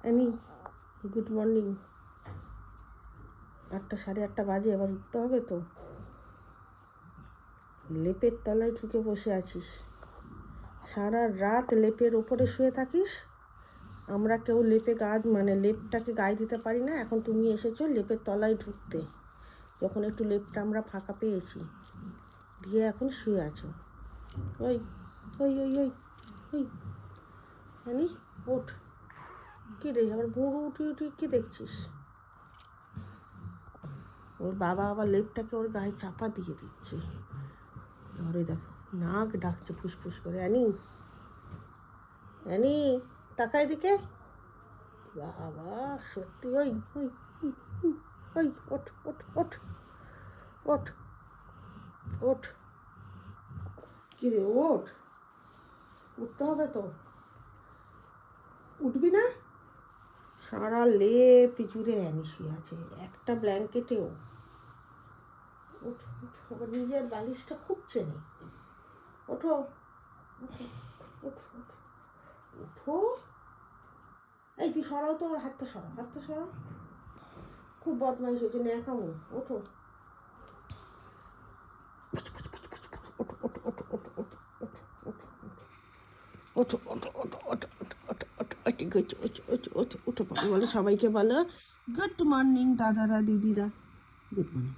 Annie, good morning. 8টা, 8:30 বাজে, এবার উঠতে হবে তো। লেপের তলায় ঢুকে বসে আছিস, সারা রাত লেপের ওপরে শুয়ে থাকিস। আমরা কেউ লেপে লেপটাকে গায়ে দিতে পারি না। এখন তুমি এসেছো লেপের তলায় ঢুকতে, যখন একটু লেপটা আমরা ফাঁকা পেয়েছি, দিয়ে এখন শুয়ে আছো। ওই ওই ওই ওই ওই অ্যানি, ওঠ। কী রে, আবার ভোর উঠি উঠি কী দেখছিস? ওর বাবা আবার লেপটাকে ওর গায়ে চাপা দিয়ে দিচ্ছে। ধরে দেখো, নাক ডাকছে ফুসফুস করে। অ্যানি, অ্যানি, তাকায় দিকে। বাবা, সত্যি। ওই ওই ওই, ওঠ ওঠ ওঠ ওঠ ওঠ। কিরে, ওঠ, উঠতে হবে তো। উঠবি না? সারা লেপ জুড়ে অ্যানি শুয়ে আছে, একটা ব্ল্যাঙ্কেটেও। উঠ উঠ, আবার নিজের বালিশটা খুঁজছে নি। ওঠো ওঠো ওঠো ওঠো। এই তুই সরাও তো, হাতটা সরাও, হাতটা সরাও। খুব বদমাইশ হয়েছে, ন্যাকামো। ওঠো ওঠো ওঠো ওঠো ওঠো ওঠো ওঠো ওঠো ওঠো ওঠো ওঠো ওঠো ওঠো ওঠো ওঠো ওঠো। বলো, সবাইকে বলো গুড মর্নিং, দাদারা দিদিরা, গুড মর্নিং।